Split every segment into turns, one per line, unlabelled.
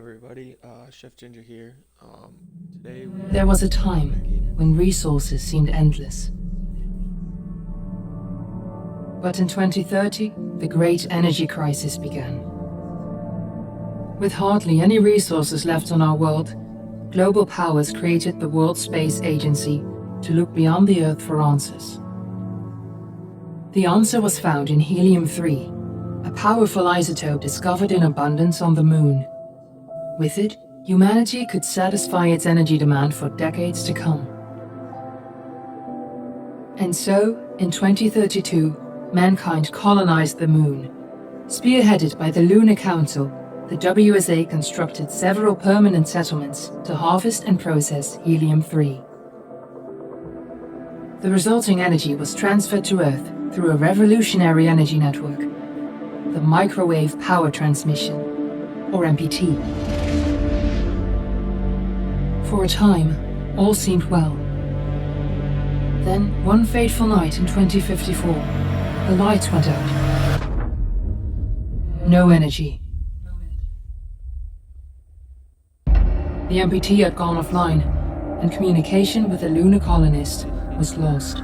everybody, Chef Ginger here. Today
There was a time when resources seemed endless. But in 2030, the great energy crisis began. With hardly any resources left on our world, global powers created the World Space Agency to look beyond the Earth for answers. The answer was found in helium-3, a powerful isotope discovered in abundance on the Moon. With it, humanity could satisfy its energy demand for decades to come. And so, in 2032, mankind colonized the Moon. Spearheaded by the Lunar Council, the WSA constructed several permanent settlements to harvest and process helium-3. The resulting energy was transferred to Earth through a revolutionary energy network, the Microwave Power Transmission, or MPT. For a time, all seemed well. Then, one fateful night in 2054, the lights went out. No energy. The MPT had gone offline, and communication with the lunar colonist was lost.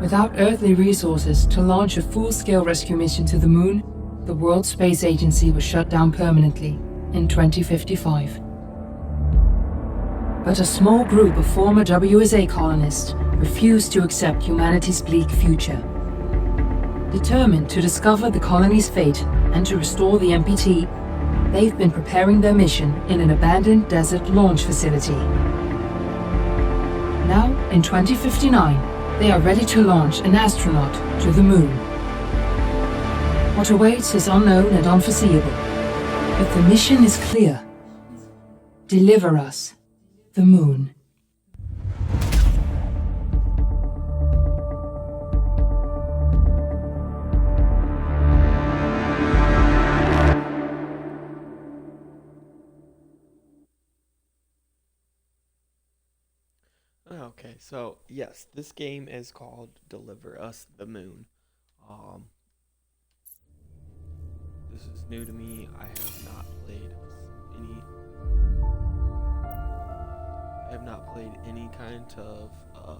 Without earthly resources to launch a full-scale rescue mission to the Moon, the World Space Agency was shut down permanently in 2055. But a small group of former WSA colonists refused to accept humanity's bleak future. Determined to discover the colony's fate and to restore the MPT, they've been preparing their mission in an abandoned desert launch facility. Now, in 2059, they are ready to launch an astronaut to the Moon. What awaits is unknown and unforeseeable, but the mission is clear. Deliver us the Moon.
Okay, so yes, this game is called Deliver Us the Moon. This is new to me. I have not played any kind of I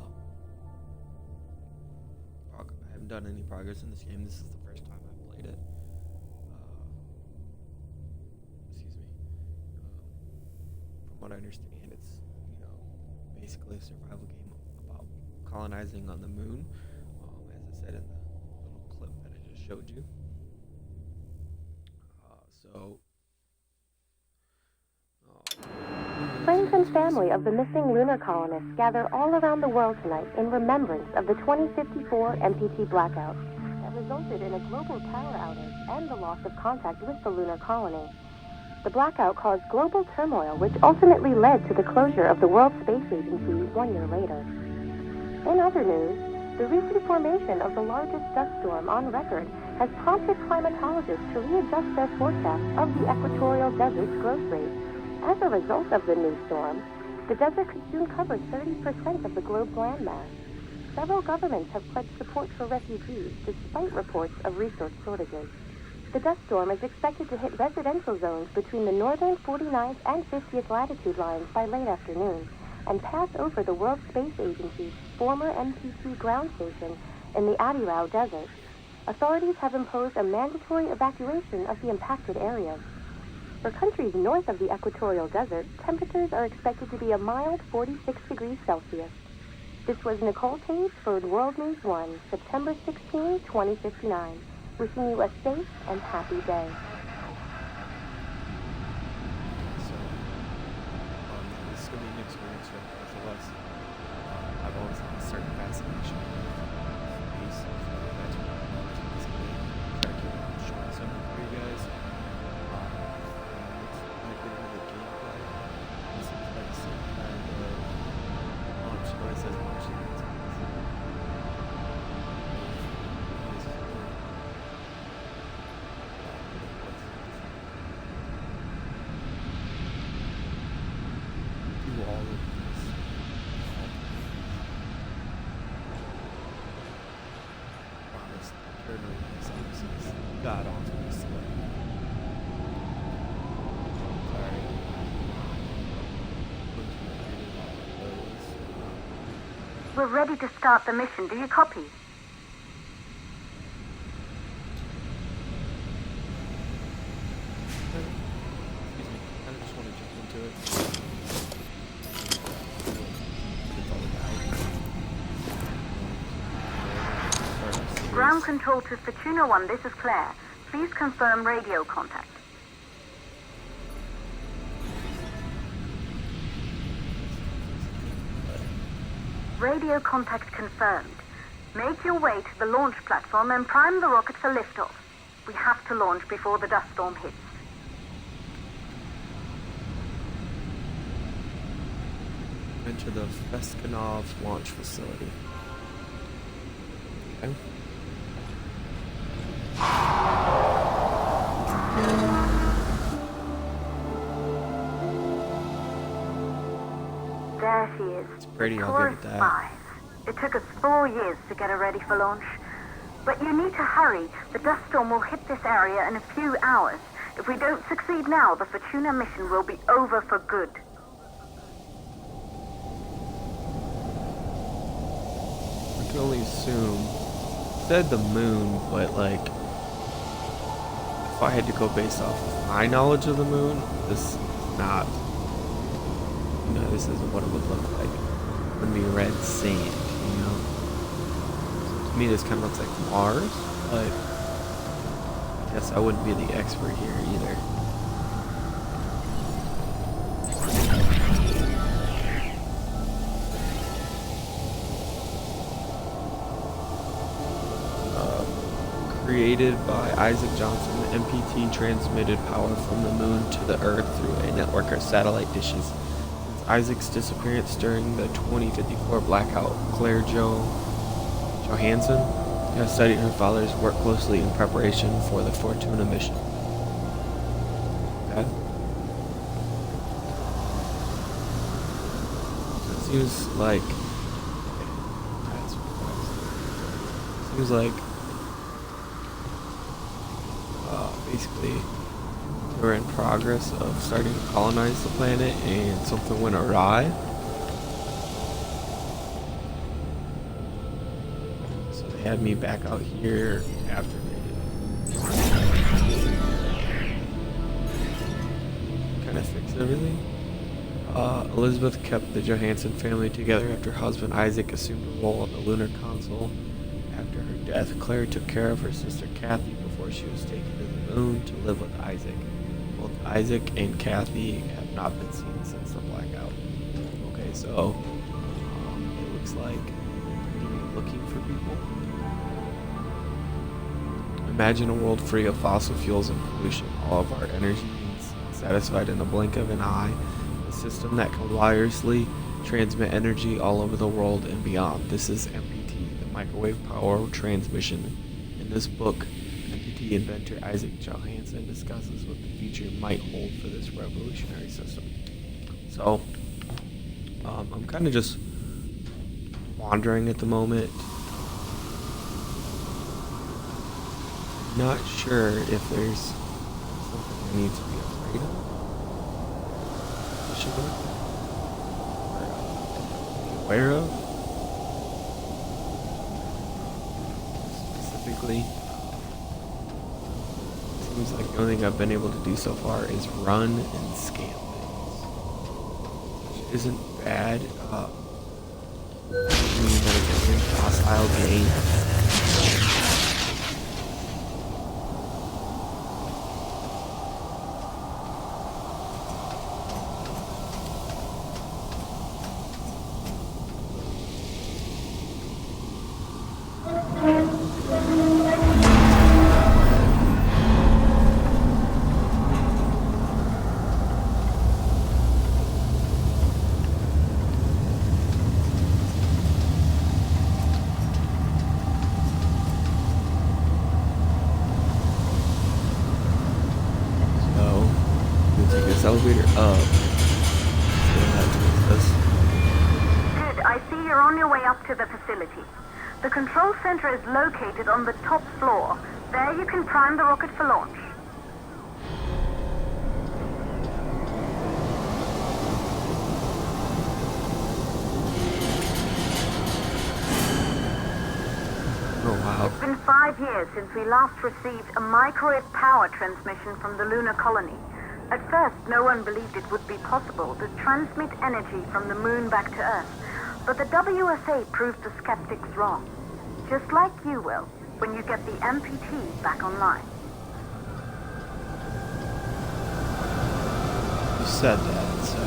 haven't done any progress in this game. This is the first time I've played it. Excuse me. From what I understand, it's basically a survival game about colonizing on the Moon, as I said in the little clip that I just showed you.
Friends and family of the missing lunar colonists gather all around the world tonight in remembrance of the 2054 MPT blackout that resulted in a global power outage and the loss of contact with the lunar colony. The blackout caused global turmoil, which ultimately led to the closure of the World Space Agency 1 year later. In other news, the recent formation of the largest dust storm on record has prompted climatologists to readjust their forecast of the equatorial desert's growth rate. As a result of the new storm, the desert could soon cover 30% of the globe's landmass. Several governments have pledged support for refugees despite reports of resource shortages. The dust storm is expected to hit residential zones between the northern 49th and 50th latitude lines by late afternoon and pass over the World Space Agency's former MPT ground station in the Adirau Desert. Authorities have imposed a mandatory evacuation of the impacted areas. For countries north of the equatorial desert, temperatures are expected to be a mild 46 degrees Celsius. This was Nicole Tage for World News 1, September 16, 2059. Wishing you a safe and happy day.
So, this is going to be an experience for both of us. I've always had a certain fascination with space, so that's what I'm going to this game. Try to keep it short and simple for you guys. It's like the gameplay. This is like some kind of launch, what it says launch sequence. All of this. Honest, God awful. Sorry.
We're ready to start the mission. Do you copy?
Excuse me. I just want to jump into it.
Ground control to Fortuna 1, this is Claire. Please confirm radio contact. Radio contact confirmed. Make your way to the launch platform and prime the rocket for liftoff. We have to launch before the dust storm hits.
Enter the Feskanov launch facility. Okay.
There she is.
It's pretty, I'll give it that.
Spies. It took us 4 years to get her ready for launch. But you need to hurry. The dust storm will hit this area in a few hours. If we don't succeed now, the Fortuna mission will be over for good.
I can only assume. Said the moon, but like, if I had to go based off of my knowledge of the moon, this is not. This isn't what it would look like. It would be red sand, So to me, this kind of looks like Mars, but I guess I wouldn't be the expert here either. Created by Isaac Johnson, the MPT transmitted power from the moon to the Earth through a network of satellite dishes. Since Isaac's disappearance during the 2054 blackout, Claire Johansson has studied her father's work closely in preparation for the Fortuna mission. Okay. So it seems like basically we're in progress of starting to colonize the planet and something went awry. So they had me back out here after they kind of fixed everything. Elizabeth kept the Johansson family together after her husband Isaac assumed a role on the lunar console. After her death, Claire took care of her sister Kathy before she was taken to the moon to live with Isaac. Both Isaac and Kathy have not been seen since the blackout. Okay, so it looks like you're looking for people. Imagine a world free of fossil fuels and pollution. All of our energy needs satisfied in the blink of an eye. A system that can wirelessly transmit energy all over the world and beyond. This is MPT, the microwave power transmission. In this book, MPT inventor Isaac Johansson discusses what the future might hold for this revolutionary system. So, I'm kind of just wandering at the moment. Not sure if there's something I need to be afraid of. Or be aware of. Specifically, seems like the only thing I've been able to do so far is run and scan things, which isn't bad. Meaning that it's a very hostile game. Elevator up.
Good, I see you're on your way up to the facility. The control center is located on the top floor. There you can prime the rocket for launch. 5 years since we last received a microwave power transmission from the lunar colony. At first, no one believed it would be possible to transmit energy from the moon back to Earth, but the WSA proved the skeptics wrong. Just like you will, when you get the MPT back online.
You said that, so...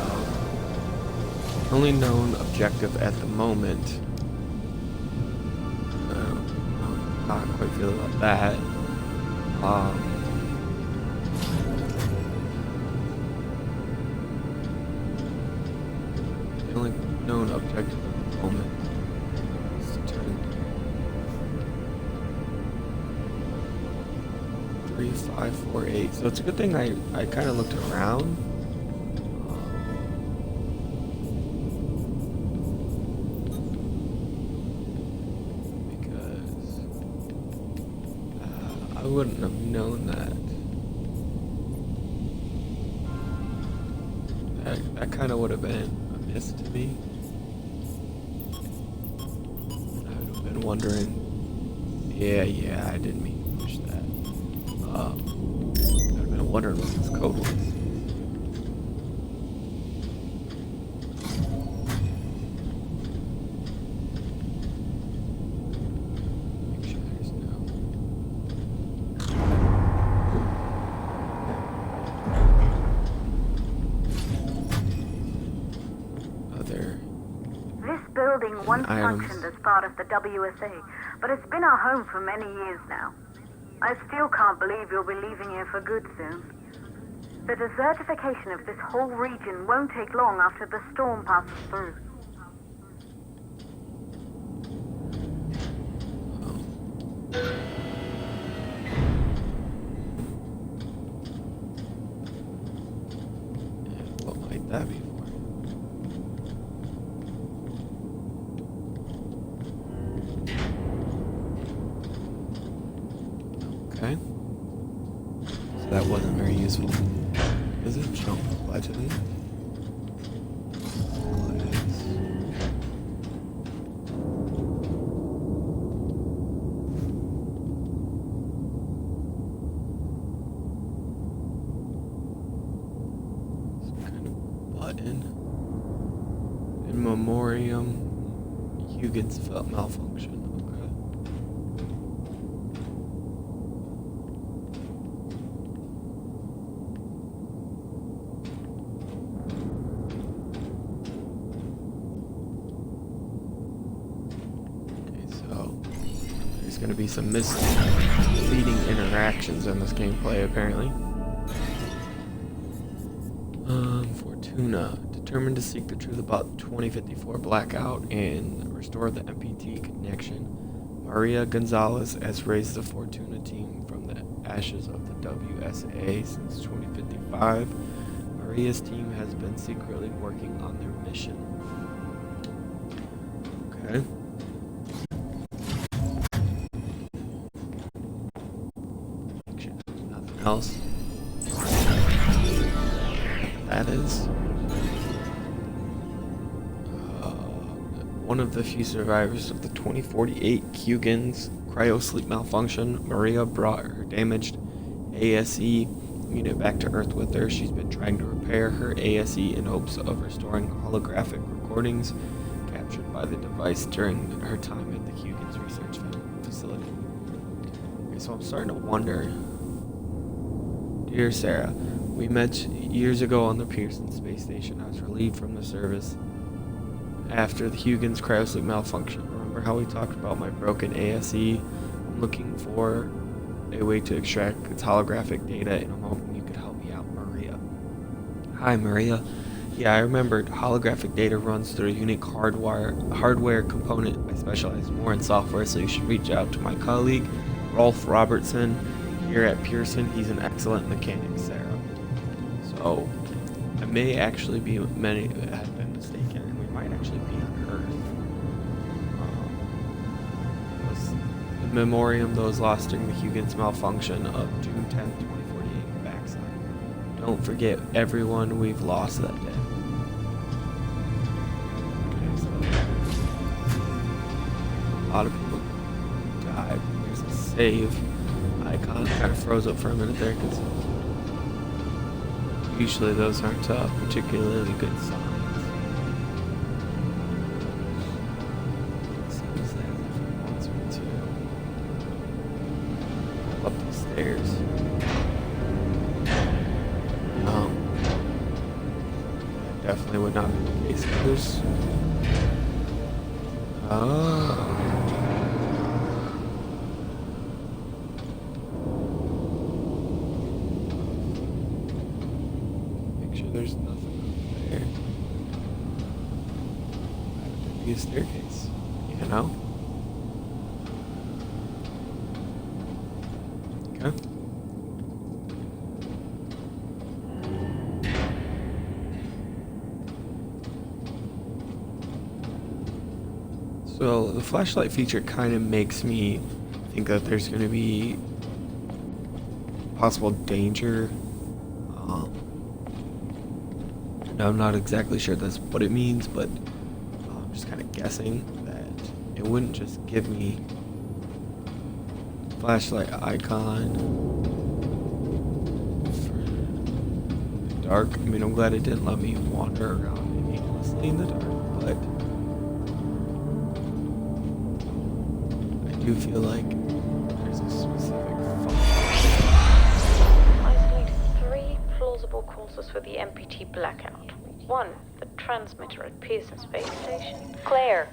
Only known objective at the moment. Not quite feeling about that. The only known objective at the moment is to turn 3548. So it's a good thing I kind of looked around. I wouldn't have known that. That kind of would have been a miss to me. I would have been wondering. Yeah, I didn't mean to push that. I'd have been wondering what this code was.
Once functioned as part of the WSA, but it's been our home for many years now. I still can't believe you'll be leaving here for good soon. The desertification of this whole region won't take long after the storm passes through.
What might that be? Okay. So that wasn't very useful. Is it? Jump allegedly. Some kind of button. In memoriam. Huygens malfunction. Going to be some misleading interactions in this gameplay, apparently. Fortuna. Determined to seek the truth about the 2054 blackout and restore the MPT connection. Maria Gonzalez has raised the Fortuna team from the ashes of the WSA since 2055. Maria's team has been secretly working on their mission. Okay. Else. That is one of the few survivors of the 2048 Huygens cryosleep malfunction. Maria brought her damaged ASE unit back to Earth with her. She's been trying to repair her ASE in hopes of restoring holographic recordings captured by the device during her time at the Huygens research facility. Okay, so I'm starting to wonder. Dear Sarah, we met years ago on the Pearson space station. I was relieved from the service after the Huygens cryosleep malfunction. Remember how we talked about my broken ASE? I'm looking for a way to extract its holographic data, and I'm hoping you could help me out, Maria. Hi, Maria. Yeah, I remembered. Holographic data runs through a unique hardware component. I specialize more in software, so you should reach out to my colleague, Rolf Robertson. Here at Pearson, he's an excellent mechanic, Sarah. So, I may actually be have been mistaken, and we might actually be on Earth. In memoriam, those lost during the Huygens malfunction of June 10th, 2048, backside. Don't forget everyone we've lost that day. Okay, so a lot of people died. There's a save icon kind of froze up for a minute there because usually those aren't particularly good signs. Seems that if he wants me to up the stairs. That definitely would not be the case. There's make sure there's nothing up there. That'd be a staircase, you know? Okay. So the flashlight feature kind of makes me think that there's going to be possible danger. And I'm not exactly sure that's what it means, but I'm just kind of guessing that it wouldn't just give me flashlight icon for the dark. I mean, I'm glad it didn't let me wander around aimlessly in the dark, but I do feel like there's a specific
Isolate 3 plausible causes for the MPT blackout. 1, the transmitter at Pearson Space Station.
Claire,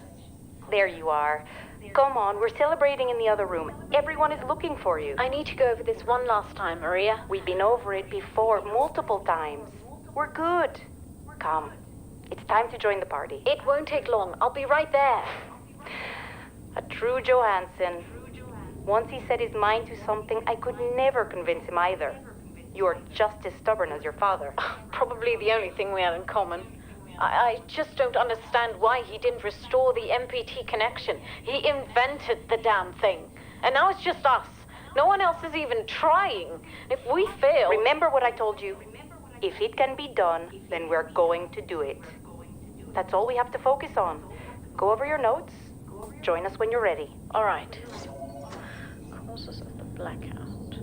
there you are. Come on, we're celebrating in the other room. Everyone is looking for you.
I need to go over this one last time, Maria.
We've been over it before, multiple times. We're good. Come, it's time to join the party.
It won't take long. I'll be right there.
A true Johansson. Once he set his mind to something, I could never convince him either. You are just as stubborn as your father.
Probably the only thing we have in common. I just don't understand why he didn't restore the MPT connection. He invented the damn thing. And now it's just us. No one else is even trying. If we fail...
Remember what I told you. If it can be done, then we're going to do it. That's all we have to focus on. Go over your notes. Join us when you're ready.
All right. Causes of the blackout.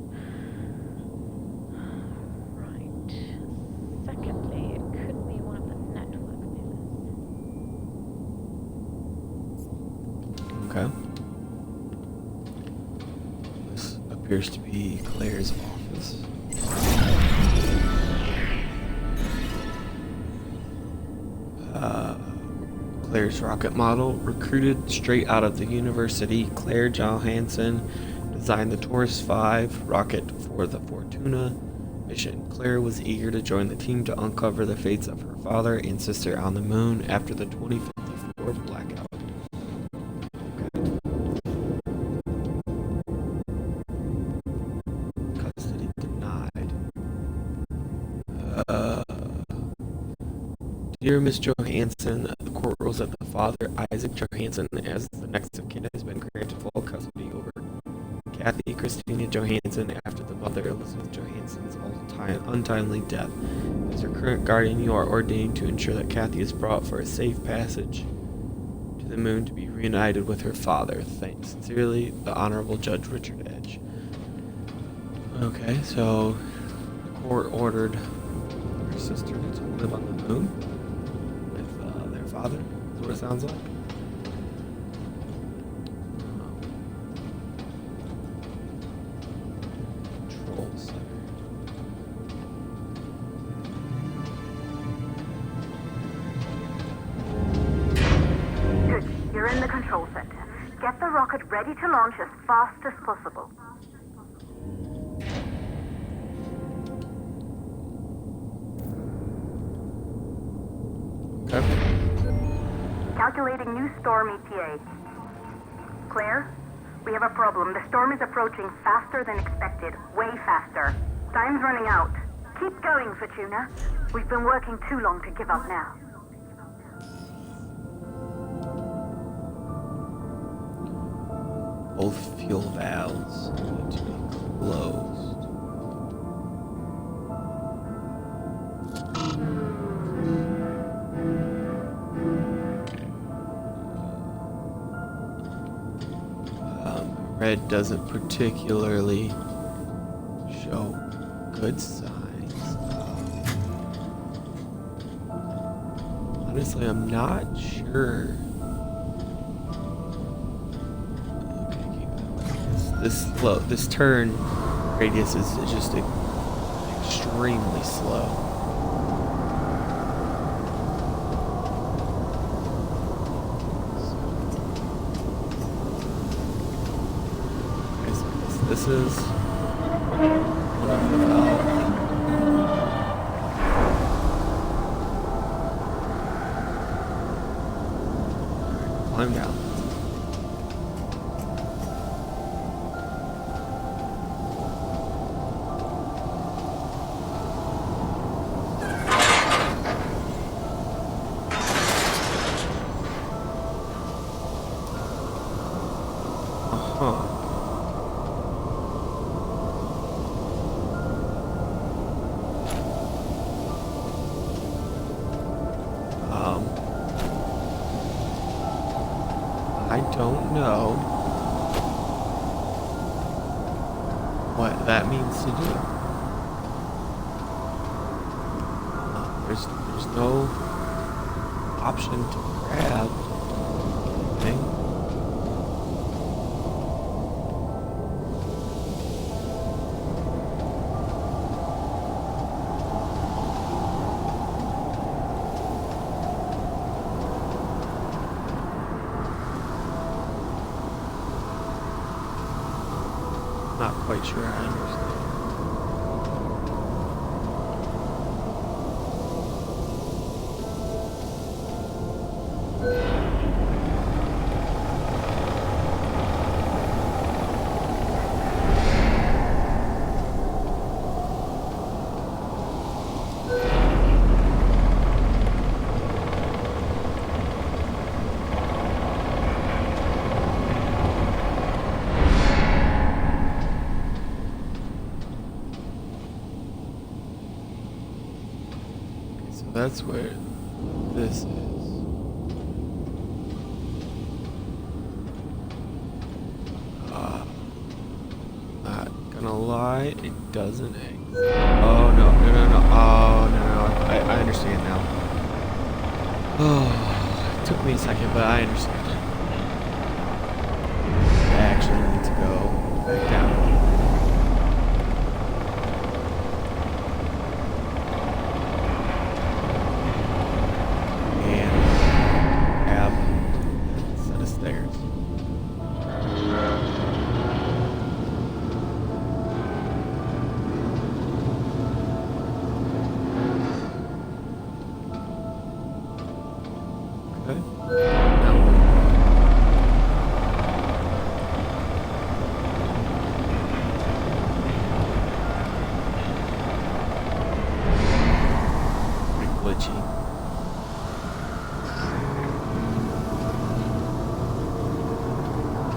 Right. Secondly, it could be one of the network pillars.
Okay. This appears to be Claire's office. Claire's rocket model, recruited straight out of the university, Claire Johansson designed the Taurus 5 rocket for the Fortuna mission. Claire was eager to join the team to uncover the fates of her father and sister on the moon after the 2054 blackout. Custody denied. Dear Miss Johansson, the court rules that the father, Isaac Johansson, as the next of kin, has been granted full custody over Kathy Christina Johansson after the mother, Elizabeth Johansson's untimely death. As her current guardian, you are ordained to ensure that Kathy is brought for a safe passage to the moon to be reunited with her father. Thanks. Sincerely, the Honorable Judge Richard Edge. Okay, so the court ordered her sister to live on the moon with their father. That's what it sounds like. Control center.
Good. You're in the control center. Get the rocket ready to launch as fast as possible.
Okay.
Calculating new storm ETA. Claire, we have a problem. The storm is approaching faster than expected. Way faster. Time's running out. Keep going, Fortuna. We've been working too long to give up now.
Both fuel valves need to be closed. red doesn't particularly show good signs. Honestly, I'm not sure. Okay, keep that way. This turn radius is just extremely slow. Okay, so this is one of the valves. Climb down. I don't know what that means to do. There's no option to grab anything. Not quite sure I understand. That's where this is. Not gonna lie, it doesn't exist. Oh no. Oh no. I understand now. Oh, it took me a second, but I understand. I actually need to go back down.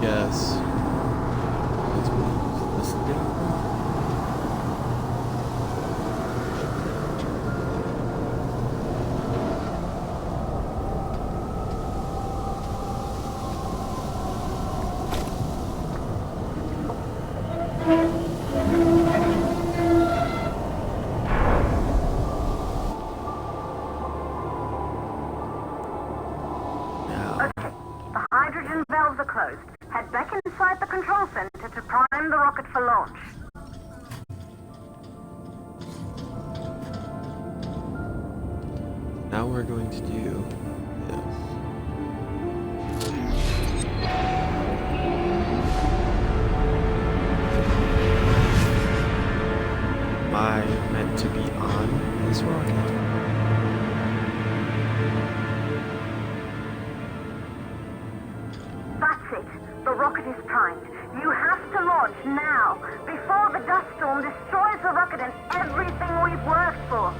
Yes. Let's move this down.
Okay, the hydrogen valves are closed. Head back inside the control center to prime the rocket for launch.
Now we're going to do this. Am I meant to be on this rocket?
That's it. The rocket is primed. You have to launch now, before the dust storm destroys the rocket and everything we've worked for.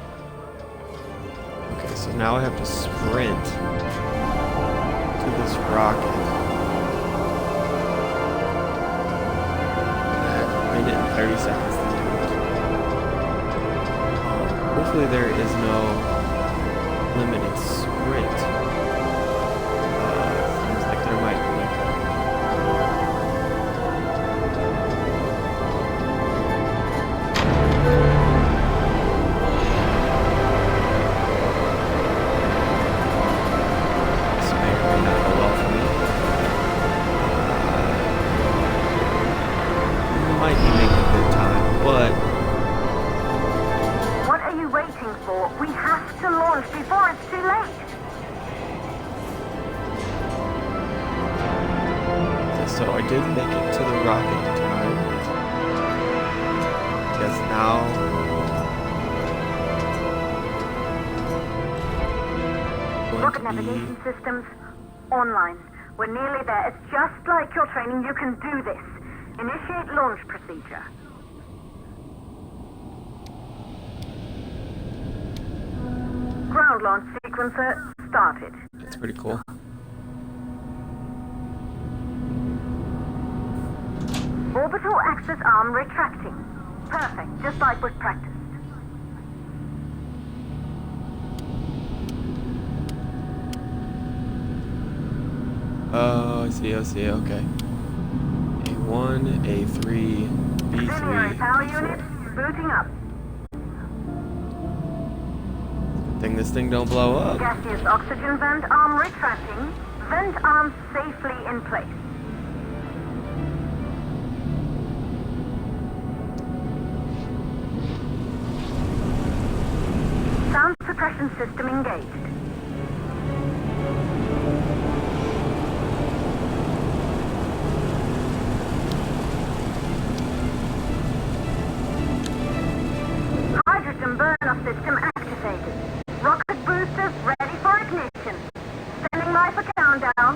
Okay, so now I have to sprint to this rocket. I have a minute and 30 seconds to do it. Hopefully there is no limited sprint. Seems like there might be.
to launch before it's too late.
So I did make it to the rocket in time. Because now
Rocket navigation systems online. We're nearly there. It's just like your training. You can do this. Initiate launch procedure. Ground launch sequencer started.
That's pretty cool.
Orbital axis arm retracting. Perfect, just like was practiced.
Oh, I see, okay. A1, A3, B3.
Auxiliary power
B4.
unit booting up.
This thing don't blow up.
Gaseous oxygen vent arm retracting. Vent arm safely in place. Sound suppression system engaged. Hydrogen burner system activated. Rocket boosters ready for ignition. Standing by for countdown.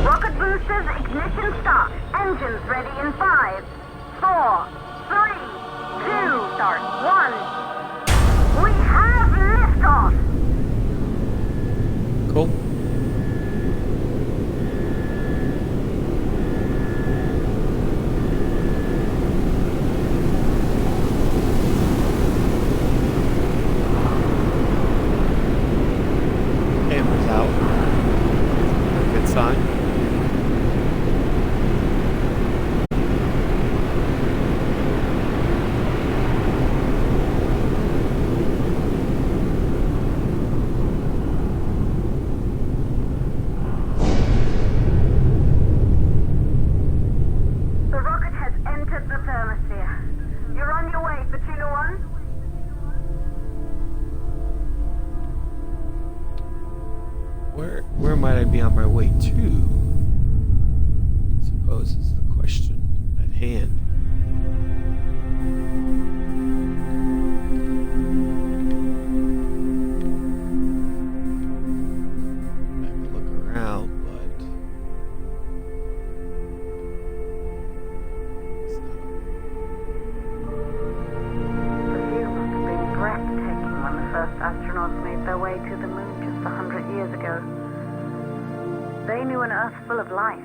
Rocket boosters ignition start. Engines ready in 5, 4, 3, 2, start 1. We have liftoff.
Cool. Camera's out. Good sign.
The rocket has entered the thermosphere. You're on your way, Fortuna 1.
Where might I be on my way to? I suppose is the question at hand. I could look around, but it's not
The view must have been breathtaking when the first astronauts made their way to the moon just 100 years ago. They knew an Earth full of life.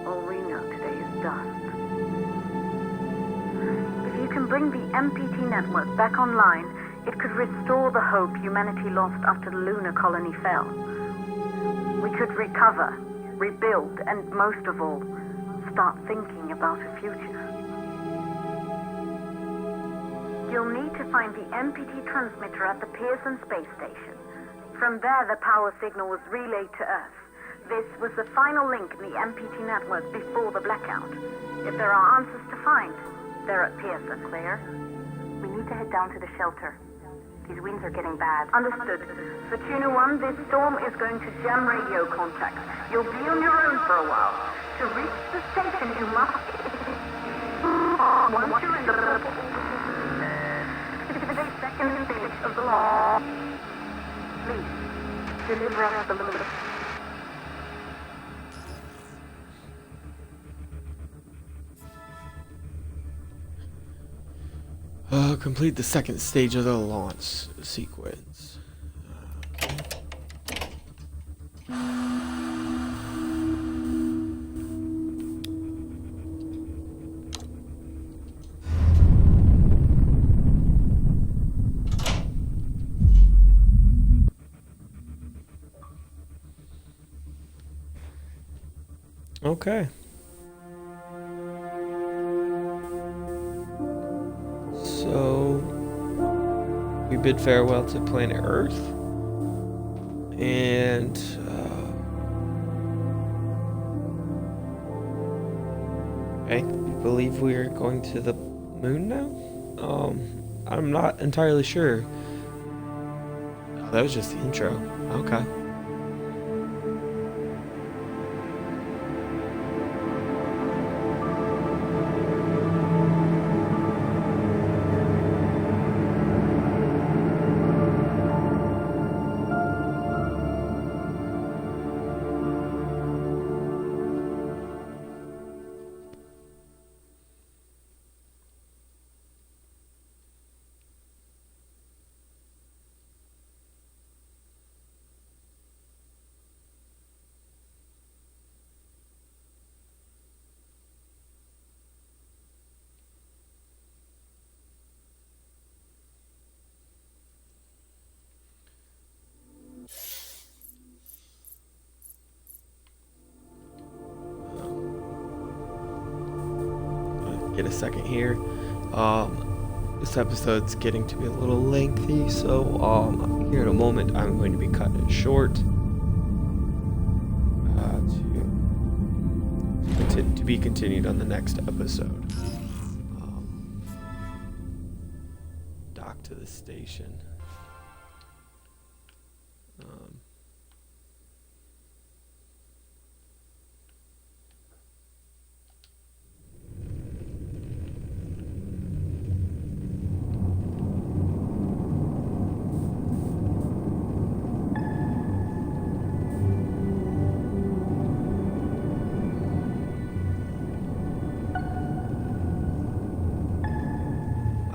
All we know today is dust. If you can bring the MPT network back online, it could restore the hope humanity lost after the lunar colony fell. We could recover, rebuild, and most of all, start thinking about a future. You'll need to find the MPT transmitter at the Pearson space station. From there, the power signal was relayed to Earth. This was the final link in the MPT network before the blackout. If there are answers to find, they're at Pearson. Claire, we need to head down to the shelter. These winds are getting bad. Understood. Fortuna 1, this storm is going to jam radio contacts. You'll be on your own for a while. To reach the station, you must... Once you're in the purple... the second stage of the law. Please, deliver us the moon.
Complete the second stage of the launch sequence. Okay. So we bid farewell to planet Earth, and I believe we are going to the moon now? I'm not entirely sure. Oh, that was just the intro. Okay. Get a second here. This episode's getting to be a little lengthy, so here in a moment I'm going to be cutting it short to be continued on the next episode. Dock to the station.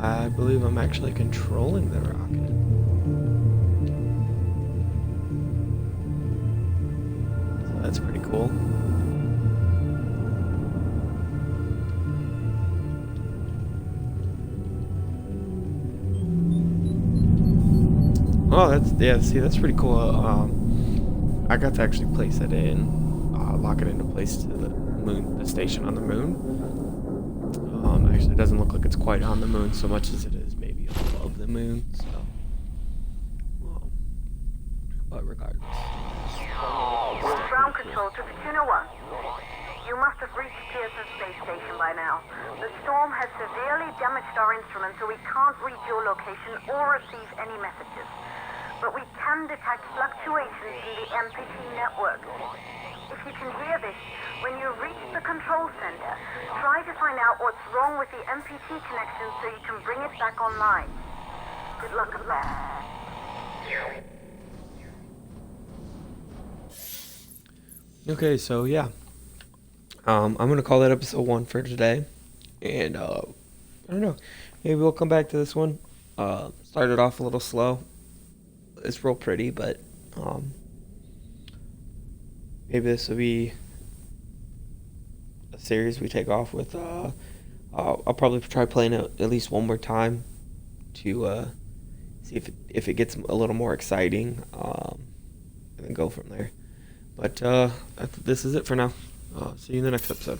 I believe I'm actually controlling the rocket. So that's pretty cool. Oh, that's pretty cool. I got to actually place it in, lock it into place to the moon, the station on the moon. Actually, it doesn't look like it's quite on the moon so much as it is maybe above the moon. So, but regardless.
Ground control to Fortuna 1. You must have reached Pearson Space Station by now. The storm has severely damaged our instruments, so we can't reach your location or receive any messages. But we can detect fluctuations in the MPT network. If you can hear this, when you reach the control center, try to find out what's wrong with the MPT connection so you can bring it back online. Good luck at that.
Okay, so yeah. I'm going to call that episode 1 for today. And, I don't know. Maybe we'll come back to this one. Started off a little slow. It's real pretty, but, maybe this will be a series we take off with. I'll probably try playing it at least one more time to see if it gets a little more exciting, and then go from there. But this is it for now. See you in the next episode.